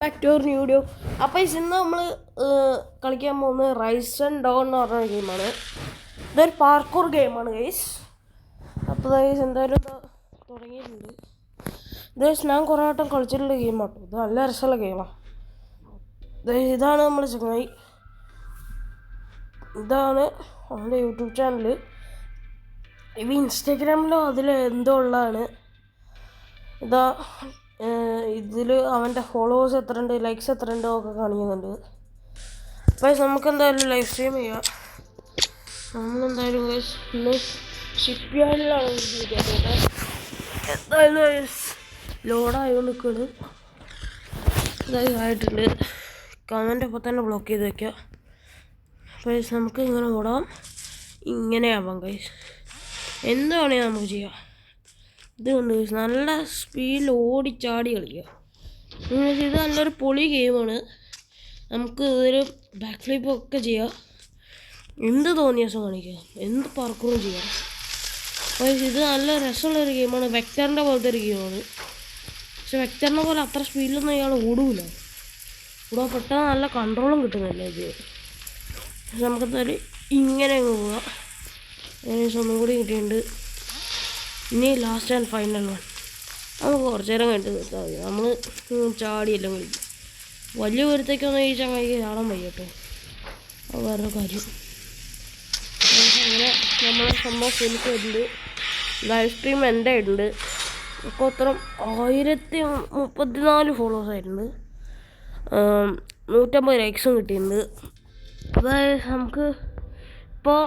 Back to new video. അപ്പോൾ ഇന്ന് നമ്മൾ കളിക്കാൻ പോകുന്നത് റൈസ് ആൻഡ് ഡോൺ എന്ന് പറഞ്ഞ ഗെയിമാണ്. ഇതൊരു പാർക്കൂർ ഗെയിമാണ് ഗൈസ്. അപ്പോൾ ഗൈസ് എന്തായാലും തുടങ്ങിയിട്ടുണ്ട്. ഗൈസ് ഞാൻ കുറേ വട്ടം കളിച്ചിട്ടുള്ള ഗെയിമാണ്. ഇത് നല്ല രസമുള്ള ഗെയിമാണ്. ഇതാണ് നമ്മൾ ചങ്ങായി. ഇതാണ് അവൻ്റെ യൂട്യൂബ് ചാനൽ. ഇവ ഇൻസ്റ്റാഗ്രാമിലോ അതിൽ എന്തോ ഉള്ളതാണ്. ഇതാ ഇതിൽ അവൻ്റെ ഫോളോവേഴ്സ് എത്ര ഉണ്ട്, ലൈക്സ് എത്ര ഉണ്ടോ ഒക്കെ കാണിക്കുന്നുണ്ട്. അപ്പോൾ നമുക്ക് എന്തായാലും ലൈവ് സ്ട്രീം ചെയ്യാം. നമ്മളെന്തായാലും ഇന്ന് ഷിപ്പ് യാർഡിലാണ് എന്തായാലും ലോഡായതുകൊണ്ട് നിൽക്കുകയാണ്. ഇതായി ആയിട്ടുണ്ട്. കമൻ്റ് അപ്പോൾ തന്നെ ബ്ലോക്ക് ചെയ്ത് വയ്ക്കുക. അപ്പോൾ നമുക്ക് ഇങ്ങനെ ഓടാം, ഇങ്ങനെ ആവാം ഗൈസ്. എന്ത് വേണമെങ്കിൽ നമുക്ക് ചെയ്യാം. ഇതുകൊണ്ട് നല്ല സ്പീഡിൽ ഓടിച്ചാടി കളിക്കുക. ഇത് നല്ലൊരു പൊളി ഗെയിമാണ്. നമുക്ക് ഒരു ബാക്ക് ഫ്ലിപ്പൊക്കെ ചെയ്യാം, എന്ത് തോന്നിയ ദിവസം കാണിക്കുക, എന്ത് പാർക്കൂറും ചെയ്യാം. അപ്പോൾ ഇത് നല്ല രസമുള്ളൊരു ഗെയിമാണ്. വെക്ടറിൻ്റെ പോലത്തെ ഒരു ഗെയിമാണ്. പക്ഷെ വെക്ടറിനെ പോലെ അത്ര സ്പീഡിലൊന്നും ഇയാൾ ഓടൂല. ഇവിടെ പെട്ടെന്ന് നല്ല കൺട്രോളും കിട്ടുന്നില്ല ഇത്. പക്ഷെ നമുക്കെന്തായാലും ഇങ്ങനെ അങ്ങ് പോവാം. ഒന്നും കൂടി കിട്ടിയിട്ടുണ്ട്. ഇനി ലാസ്റ്റ് ആൻഡ് ഫൈനൽ വൺ. നമുക്ക് കുറച്ച് നേരം കഴിഞ്ഞിട്ട് നിർത്താൻ മതി. നമ്മൾ ചാടിയെല്ലാം കളിക്കും. വലിയ ദൂരത്തേക്കൊന്നും ഈ ചങ്ങായിക്ക് ചാടാൻ വയ്യ കേട്ടോ, അത് വേറൊരു കാര്യം. അങ്ങനെ നമ്മളെ സംഭവം ഫിനിഷ് ചെയ്തിട്ടുണ്ട്. ലൈവ് സ്ട്രീം എൻ്റെ ആയിട്ടുണ്ട്. ഇപ്പോൾ അത്രയും 1034 ഫോളോവേഴ്സ് ആയിട്ടുണ്ട്. 150 ലൈക്സും കിട്ടിയിട്ടുണ്ട്. അതായത് നമുക്ക് ഇപ്പോൾ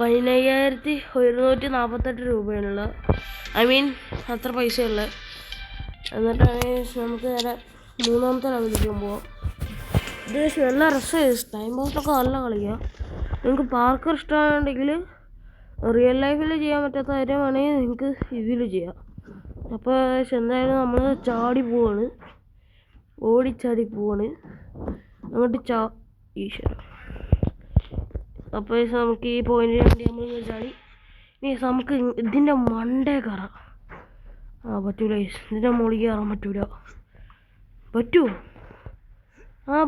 15,148 രൂപയുള്ള, ഐ മീൻ അത്ര പൈസയുള്ള. എന്നിട്ടാണ് നമുക്ക് നേരെ മൂന്നാമത്തെ ലെവലിലേക്ക് പോകാം. ഇത് നല്ല രസമാണ്. ടൈം പാസിലൊക്കെ നല്ല കളിക്കുക. നിങ്ങൾക്ക് പാർക്കർ ഇഷ്ടമാണെങ്കിൽ റിയൽ ലൈഫിൽ ചെയ്യാൻ പറ്റാത്ത കാര്യമാണെങ്കിൽ നിങ്ങൾക്ക് ഇതിൽ ചെയ്യാം. അപ്പോൾ എന്തായാലും നമ്മൾ ചാടി പോവാണ്, ഓടിച്ചാടി പോവാണ് അങ്ങോട്ട് ഈശ്വര. അപ്പോൾ നമുക്ക് ഈ പോയിന്റിന് വേണ്ടി നമ്മൾ ചാടി. ഇനി നമുക്ക് ഇതിൻ്റെ മണ്ടേ കയറാം. പറ്റൂല, ഇതിൻ്റെ മുകളിൽ കയറാൻ പറ്റൂല. പറ്റുമോ?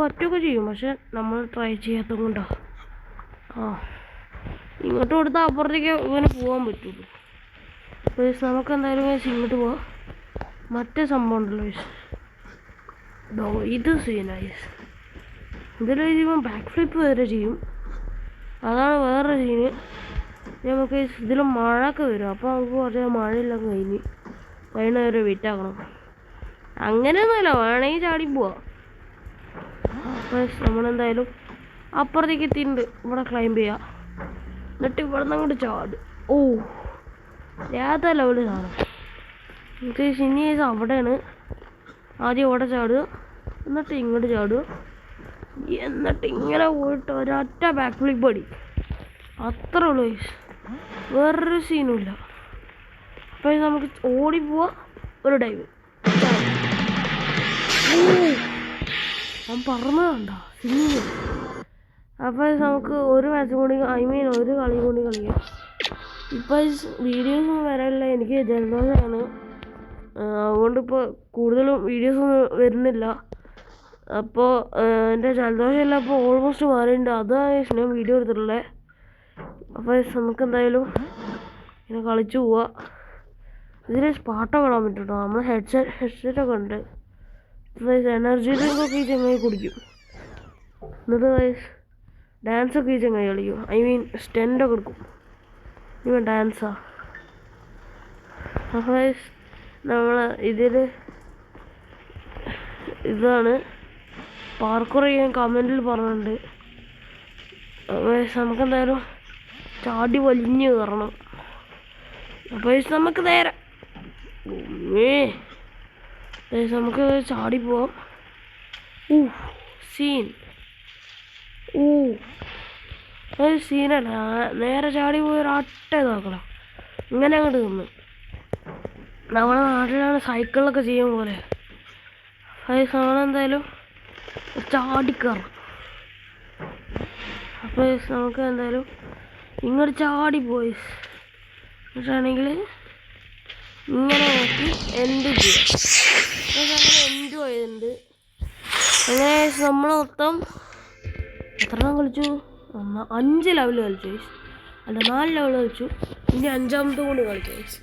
പറ്റുകയൊക്കെ ചെയ്യും, പക്ഷെ നമ്മൾ ട്രൈ ചെയ്യാത്തത് കൊണ്ടാണ്. ഇങ്ങോട്ട് കൊടുത്താൽ അപ്പുറത്തേക്ക് ഇങ്ങനെ പോകാൻ പറ്റുള്ളൂ. അപ്പോൾ നമുക്ക് എന്തായാലും ഇങ്ങോട്ട് പോവാം. മറ്റേ സംഭവം ഉണ്ടല്ലോ ഇത് സീനായി. ഇതിൽ ചെയ്യുമ്പോൾ ബാക്ക് ഫ്ലിപ്പ് വരെ ചെയ്യും, അതാണ് വേറെ സീന്. നമുക്ക് ഇതിൽ മഴയൊക്കെ വരും. അപ്പോൾ നമുക്ക് കുറച്ച് മഴയെല്ലാം കഴിഞ്ഞ് വരെ വെയിറ്റ് ആക്കണം. അങ്ങനെയൊന്നുമല്ല, വേണമെങ്കിൽ ചാടി പോവാം. അപ്പോൾ നമ്മളെന്തായാലും അപ്പുറത്തേക്ക് എത്തിയിട്ടുണ്ട്. ഇവിടെ ക്ലൈംബ് ചെയ്യുക, എന്നിട്ട് ഇവിടെ നിന്ന് അങ്ങോട്ട് ചാട്. ഏതാ ലെവല് സാധനം. നമുക്ക് ഇനി അവിടെയാണ്. ആദ്യം ഇവിടെ ചാടുക, എന്നിട്ട് ഇങ്ങോട്ട് ചാടുക, എന്നിട്ട് ഇങ്ങനെ പോയിട്ട് ഒരൊറ്റ ബാക്ക് ഫ്ലിപ്പ് അടി. അത്രേ ഉള്ളൂ, വേറൊരു സീനുമില്ല. അപ്പോൾ നമുക്ക് ഓടിപ്പോവാ, ഒരു ഡൈവ്. ഞാൻ പറഞ്ഞതണ്ട സീന്. അപ്പോൾ നമുക്ക് ഒരു മാച്ച് കൂടി, ഐ മീൻ ഒരു കളി കൂടി കളിക്കാം. ഇപ്പോൾ വീഡിയോസൊന്നും വരാനില്ല, എനിക്ക് ജലദോഷമാണ്. അതുകൊണ്ടിപ്പോൾ കൂടുതലും വീഡിയോസൊന്നും വരുന്നില്ല. അപ്പോൾ എൻ്റെ ജലദോഷമെല്ലാം ഇപ്പോൾ ഓൾമോസ്റ്റ് മാറിയിട്ടുണ്ട്. അതാണ് ഞാൻ വീഡിയോ എടുത്തിട്ടുള്ളത്. അപ്പോൾ നമുക്കെന്തായാലും ഇങ്ങനെ കളിച്ചു പോവാം. ഇതിൽ പാട്ടൊക്കെ ഇടാൻ പറ്റും കേട്ടോ. നമ്മൾ ഹെഡ്സെറ്റൊക്കെ ഉണ്ട്. എനർജി ഡ്രിങ്കൊക്കെ ഈ ചങ്ങായി കുടിക്കും. എന്നിട്ട് ഡാൻസൊക്കെ ഈ ചങ്ങായി കളിക്കും, ഐ മീൻ സ്റ്റെൻഡൊക്കെ എടുക്കും. ഇവൻ ഡാൻസാ. അപ്പോൾ നമ്മൾ ഇതിൽ ഇതാണ് പാർക്കൂർ ചെയ്യാൻ കമൻറ്റിൽ പറഞ്ഞിട്ടുണ്ട്. അപ്പോൾ നമുക്കെന്തായാലും ചാടി വലിഞ്ഞ് കയറണം. അപ്പോൾ നമുക്ക് നേരെ നമുക്ക് ചാടി പോവാം. സീൻ അത് സീനല്ല. നേരെ ചാടി പോയി ഒരൊറ്റ ഇതാക്കണം, ഇങ്ങനെ അങ്ങോട്ട് നിന്ന്. നമ്മുടെ നാട്ടിലാണ് സൈക്കിളൊക്കെ ചെയ്യും പോലെ. അത് നമ്മളെന്തായാലും ചാടിക്കയറാം. അപ്പോൾ നമുക്ക് എന്തായാലും ഇങ്ങോട്ട് ചാടി പോയി എന്നിട്ടാണെങ്കിൽ ഇങ്ങനെ നോക്കി എൻഡ് ചെയ്യാം. അങ്ങനെ എൻഡ് പോയതുണ്ട്. അങ്ങനെ നമ്മൾ മൊത്തം എത്ര എണ്ണം കളിച്ചു? 5 ലെവൽ കളിച്ചു ഗൈസ്. അല്ല 4 ലെവൽ കളിച്ചു. ഇനി 5ാമത്തെ കൂടി കളിച്ചു ഗൈസ്.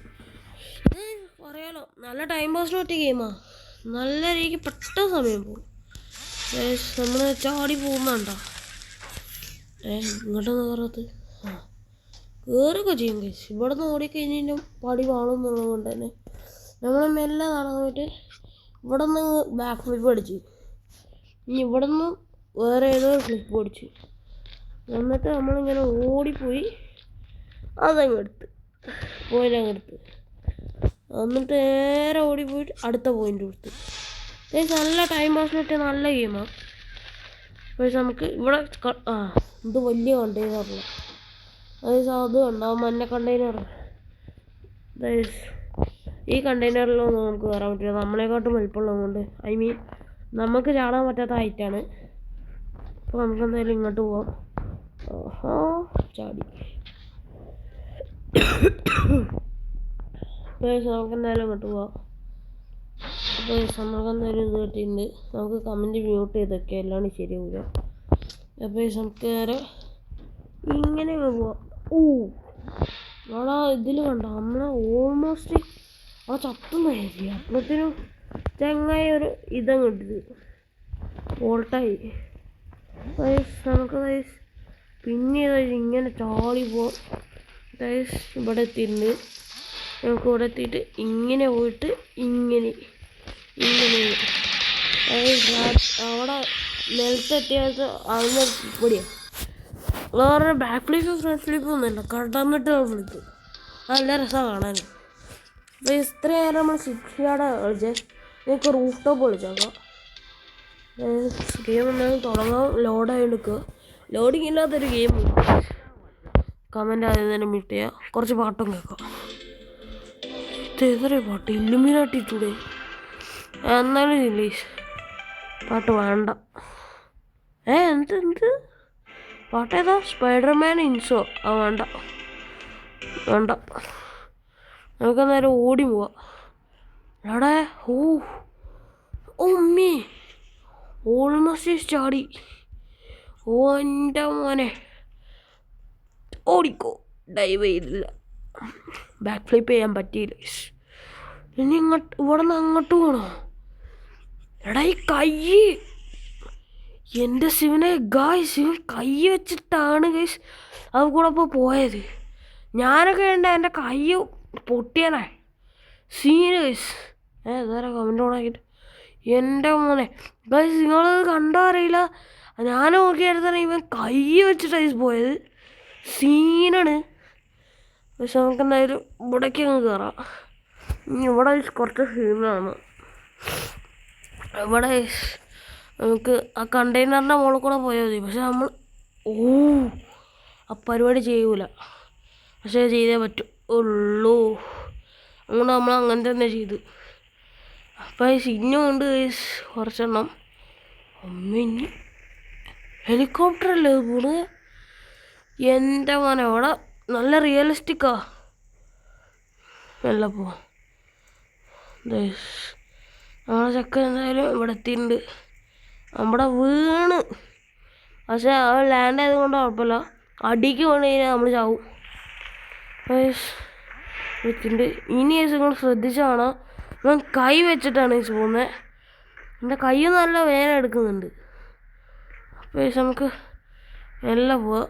ഇത് പറയാലോ നല്ല ടൈം പാസിന് പറ്റിയ ഗെയിമാണ്. നല്ല രീതിക്ക് പെട്ടെന്ന് സമയം പോകും. നമ്മൾ ചാടി പോകുന്നുണ്ടോ? ഇങ്ങോട്ടൊന്നും കയറത്ത് കയറുകയൊക്കെ ചെയ്യും ഗൈസ്. ഇവിടെ നിന്ന് ഓടിക്കഴിഞ്ഞാൽ പടി വാളുന്നുള്ളത് കൊണ്ട് തന്നെ നമ്മൾ മെല്ലെ നടന്നിട്ട് ഇവിടെ നിന്ന് ബാക്ക് ഫ്ലിപ്പ് അടിച്ചു. ഇനി ഇവിടെ നിന്ന് വേറെ ഏതോ ഫ്ലിപ്പ് അടിച്ചു. എന്നിട്ട് നമ്മളിങ്ങനെ ഓടിപ്പോയി അതങ്ങെടുത്ത് പോയിൻ്റ് എന്നിട്ട് നേരെ ഓടിപ്പോയിട്ട് അടുത്ത പോയിൻ്റ് കൊടുത്ത്. നല്ല ടൈം പാസിനിട്ട് നല്ല ഗെയിമാണ്. പക്ഷേ നമുക്ക് ഇവിടെ ഇത് വലിയ കണ്ടെയ്നറില്ല. അതായത് അത് ഉണ്ടാവും മഞ്ഞ കണ്ടെയ്നർ. ഈ കണ്ടെയ്നറിലൊന്നും നമുക്ക് കയറാൻ പറ്റില്ല. നമ്മളെക്കാട്ടും വലിപ്പമുള്ളത് കൊണ്ട് നമുക്ക് ചാടാൻ പറ്റാത്ത ഹൈറ്റാണ്. അപ്പോൾ നമുക്ക് എന്തായാലും ഇങ്ങോട്ട് പോവാം. ചാടി നമുക്ക് എന്തായാലും ഇങ്ങോട്ട് പോവാം. അപ്പോൾ നമുക്ക് എന്തായാലും ഇത് കിട്ടിയിട്ടുണ്ട്. നമുക്ക് കമൻറ്റ് മ്യൂട്ട് ചെയ്തൊക്കെ അല്ലാണ്ട് ശരിയാവില്ല. അപ്പോൾ നമുക്ക് നേരെ ഇങ്ങനെ പോവാം. അവിടെ ഇതിൽ കണ്ടോ നമ്മളെ ഓൾമോസ്റ്റ് ആ ചത്തുന്നായിരിക്കും. അപ്പോഴത്തേനും ചങ്ങായി ഒരു ഇതങ്ങ് ഇട്ടത് വോൾട്ടായി. നമുക്ക് പിന്നെ ഇങ്ങനെ ചാടി പോവാം. ഇവിടെ എത്തിയിട്ടുണ്ട്. നമുക്ക് ഇവിടെ എത്തിയിട്ട് ഇങ്ങനെ പോയിട്ട് ഇങ്ങനെ അവിടെ നിലത്തെത്തിയത് അതിന് പൊടിയാണ്. വേറെ ബാക്ക് ഫ്ലിപ്പ് ഫ്രണ്ട് ഫ്ലിപ്പ് ഒന്നുമില്ല, കടന്നിട്ട് ഫ്ലിപ്പ്. നല്ല രസമാണ് കാണാൻ. അപ്പോൾ ഇത്ര നേരം നമ്മൾ 6 യാർഡ് കളിച്ചേ. എനിക്ക് റൂഫ് ടോപ്പ് കളിച്ചേക്കാം. ഗെയിം എന്തായാലും തുടങ്ങാൻ ലോഡായി എടുക്കുക. ലോഡിങ് ഇല്ലാത്തൊരു ഗെയിം കമൻ്റ് ആദ്യം തന്നെ മ്യൂട്ട് ചെയ്യുക. കുറച്ച് പാട്ടും കേൾക്കാം. ഇതെത്ര പാട്ട് ഇല്ലുമിനാട്ടി ഇട്ടൂടെ? എന്നാലും ഇംഗ്ലീഷ് പാട്ട് വേണ്ട. എന്ത് പാട്ടേതാ? സ്പൈഡർമാൻ ഇൻസോ? വേണ്ട. നമുക്കെന്നേരം ഓടി പോവാം. എവിടെ? ഉമ്മി ഓൾമോസ്റ്റ് ചാടി. എൻ്റെ മോനെ ഓടിക്കോ. ഡൈവ് ചെയ്തില്ല, ബാക്ക് ഫ്ലിപ്പ് ചെയ്യാൻ പറ്റിയില്ല. ഇനി ഇവിടെ നിന്ന് അങ്ങോട്ട് പോകണോ? എടാ ഈ കൈ എൻ്റെ ശിവനെ ശിവൻ കൈ വെച്ചിട്ടാണ് ഗൈസ് അത് കൂടെ ഇപ്പോൾ പോയത്. ഞാനൊക്കെ ഉണ്ട് എൻ്റെ കൈ പൊട്ടിയാനേ സീന് ഗൈസ്. ഇതുവരെ കമൻറ്റ് ഓണാക്കിയിട്ട് എൻ്റെ മോനെ ഗൈസ് നിങ്ങളത് കണ്ടോ അറിയില്ല. ഞാൻ നോക്കിയെടുത്താണ് ഇവൻ കൈ വെച്ചിട്ടാണ് പോയത്. സീനാണ്. പക്ഷെ നമുക്ക് എന്തായാലും ഇവിടേക്ക് അങ്ങ് കയറാം. ഇവിടെ കുറച്ച് സീനാണ്. ഇവിടെ നമുക്ക് ആ കണ്ടെയ്നറിൻ്റെ മുകളിൽ കൂടെ പോയാൽ മതി. പക്ഷെ നമ്മൾ ആ പരിപാടി ചെയ്യൂല. പക്ഷേ ചെയ്തേ പറ്റുള്ളൂ. അതുകൊണ്ട് നമ്മൾ അങ്ങനെ തന്നെ ചെയ്ത്. അപ്പം സിന്നുണ്ട് കുറച്ചെണ്ണം. അമ്മ ഹെലികോപ്റ്ററല്ലേ പോണ്? എൻ്റെ മോനെ അവിടെ നല്ല റിയലിസ്റ്റിക്കാ. നല്ല പോവാം. നമ്മളെ ചക്കൻ എന്തായാലും ഇവിടെ എത്തിയിട്ടുണ്ട്. നമ്മുടെ വീണ് പക്ഷെ അത് ലാൻഡ് ആയതുകൊണ്ട് കുഴപ്പമില്ല. അടിക്ക് വീണ് കഴിഞ്ഞാൽ നമ്മൾ ചാവും. എത്തിയിട്ടുണ്ട്. ഇനി നിങ്ങൾ ശ്രദ്ധിച്ചാണ് ഞാൻ കൈ വെച്ചിട്ടാണ് പോകുന്നത്. എൻ്റെ കൈ നല്ല വേദന എടുക്കുന്നുണ്ട്. അപ്പോൾ നമുക്ക് മെല്ലെ പോവാം.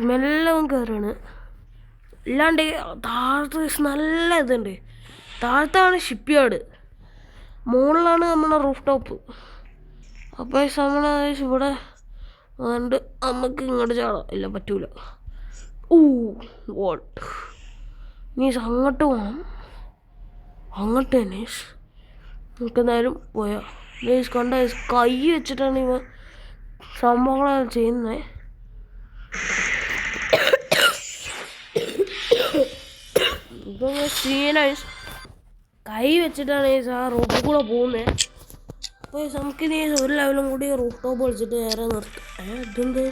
മെല്ലെ കയറാണ്. ഇല്ലാണ്ട് താഴത്ത് നല്ല ഇതുണ്ട്. താഴത്താണ് ഷിപ്പ് യാർഡ്, മുകളിലാണ് നമ്മുടെ റൂഫ് ടോപ്പ്. അപ്പോൾ നമ്മൾ ഇവിടെ അതുകൊണ്ട് നമുക്ക് ഇങ്ങോട്ട് ചാടാം. ഇല്ല പറ്റൂല. വോട്ട് മീൻസ് അങ്ങോട്ട് പോകണം. അങ്ങോട്ട് തന്നെ നമുക്ക് എന്തായാലും പോയാൽ കണ്ട കൈ വെച്ചിട്ടാണ് ഇവ സംഭവങ്ങളെല്ലാം ചെയ്യുന്നത്. ഇപ്പം സീനായി കൈ വെച്ചിട്ടാണ് ആ റൂട്ടിൽ കൂടെ പോകുന്നത്. അപ്പോൾ നമുക്കിനി ഒരു ലെവലും കൂടി റൂഫ് ടോപ്പ് കളിച്ചിട്ട് നേരെ നിർത്തും. ഇതെന്ത്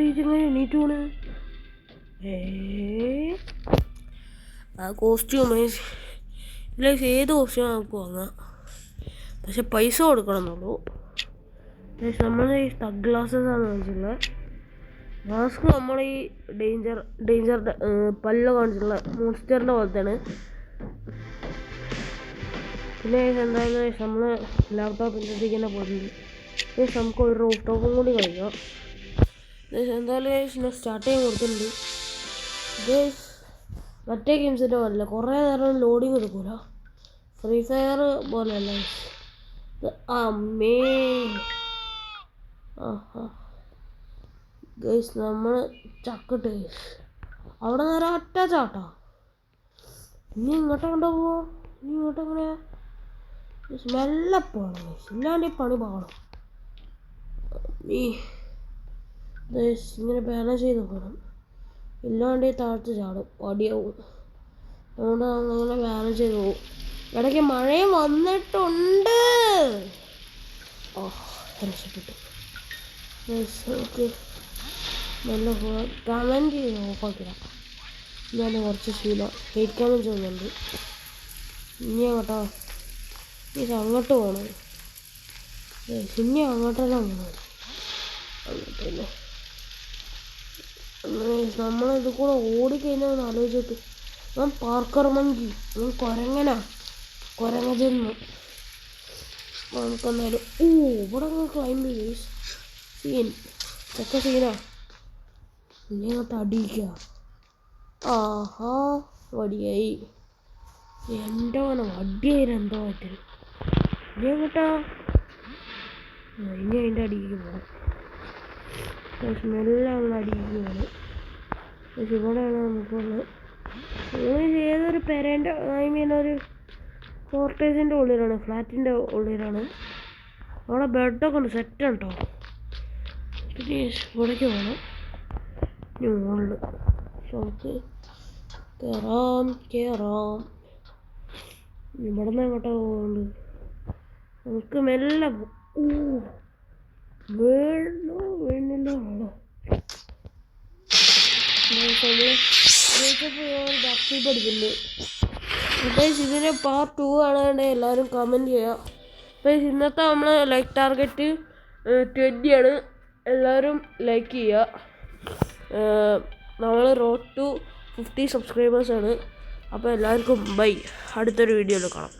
ഇങ്ങനെ എണീറ്റ് പോണ്? ആ കോസ്റ്റ്യൂം ഇതിലേക്ക് ഏത് കോസ്റ്റ്യൂം നമുക്ക് വാങ്ങാം. പക്ഷെ പൈസ കൊടുക്കണമെന്നുള്ളൂ. നമ്മൾ ഈ തഗ് ഗ്ലാസ്സസ് ആണ് കാണിച്ചിട്ടുള്ളത്. മാസ്ക് നമ്മൾ ഈ ഡേഞ്ചറിൻ്റെ പല്ല് കാണിച്ചിട്ടുള്ള മോൺസ്റ്ററിൻ്റെ പോലത്തെയാണ്. പിന്നെ എന്തായാലും നമ്മൾ ലാപ്ടോപ്പിൻ്റെ തന്നെ പോയിട്ടുണ്ട്. നമുക്ക് ഒരു റൂഫ് ടോപ്പും കൂടി കളിക്കാം. എന്തായാലും ഞാൻ സ്റ്റാർട്ട് ചെയ്യാൻ കൊടുത്തിട്ടുണ്ട്. മറ്റേ ഗെയിംസിൻ്റെ പോലല്ല, കുറേ നേരം ലോഡിങ് എടുക്കൂല. ഫ്രീ ഫയർ പോലെയല്ല. അമ്മേ ഗൈസ് നമ്മൾ ചക്കിട്ട് അവിടെ നേരെ ഒറ്റ ചാട്ടാ. ഇനി ഇങ്ങോട്ട് കൊണ്ടു പോവോ? ഇനി ഇങ്ങോട്ട് എങ്ങനെയാ? മെല്ലെ പോകണം ഗൈസ്, ഇല്ലാണ്ട് ഈ പണി പാകണം. ഇങ്ങനെ ബാലൻസ് ചെയ്ത് പോകണം, ഇല്ലാണ്ട് താഴ്ത്ത് ചാടും, അടിയാവും. അതുകൊണ്ട് അങ്ങനെ ബാലൻസ് ചെയ്ത് പോകും. ഇടയ്ക്ക് മഴയും വന്നിട്ടുണ്ട്. രക്ഷപ്പെട്ടു. ഓക്കെ, നല്ല കമൻറ്റ് ഓഫാക്കിടാം. ഞാൻ കുറച്ച് ശീലം ഹെയ്റ്റ് കമൻറ്റ് ചെയ്യുന്നുണ്ട്. ഇനി അങ്ങോട്ടോ ഇത് അങ്ങോട്ട് പോകണം. ഇനി അങ്ങോട്ടെല്ലാം പോകണം. അങ്ങോട്ടല്ലേ നമ്മളിത് കൂടെ ഓടിക്കഴിഞ്ഞാൽ ഒന്ന് ആലോചിച്ചിട്ട്, ഞാൻ പാർക്കർ മങ്കി, ഞാൻ കുരങ്ങ ജന്മം. നമുക്കെന്നാലും ഇവിടെ ക്ലൈംബ് ചെയ്ത് സീൻ ഒക്കെ സീനാ. ഇനി അങ്ങോട്ട് അടിയിക്കുക. ആഹാ വടിയായി. എൻ്റെ മോനെ വടിയായി എന്തോ പറ്റും. ഇനി അങ്ങോട്ടാ ഇനി അതിൻ്റെ അടിയിലേക്ക് പോകണം. മെല്ലെ നമ്മൾ അടിയിലേക്ക് പോകണം. പക്ഷെ ഇവിടെയാണ് നമുക്കുള്ളത്. ഏതൊരു പെരേൻ്റെ ഒരു കോർട്ടേജിൻ്റെ ഉള്ളിലാണ്, ഫ്ലാറ്റിൻ്റെ ഉള്ളിലാണ്. അവിടെ ബെഡൊക്കെ ഉണ്ട്, സെറ്റാണ് കേട്ടോ. പിന്നെ ഇവിടേക്ക് പോകണം. ഇനി മുകളിൽ നമുക്ക് കയറാം. ഇവിടെ നിന്ന് എങ്ങോട്ടാ പോകുന്നുണ്ട്? നമുക്ക് മെല്ലെ വീണില്ല. പഠിക്കുന്നു. ഇതിന് പാർട്ട് 2 ആണ്. എല്ലാവരും കമൻറ്റ് ചെയ്യുക. അപ്പോൾ ഇന്നത്തെ നമ്മൾ ലൈക്ക് ടാർഗറ്റ് 20 ആണ്. എല്ലാവരും ലൈക്ക് ചെയ്യുക. നമ്മൾ റോഡ് ടു 50 സബ്സ്ക്രൈബേഴ്സാണ്. അപ്പോൾ എല്ലാവർക്കും ബൈ. അടുത്തൊരു വീഡിയോയിൽ കാണാം.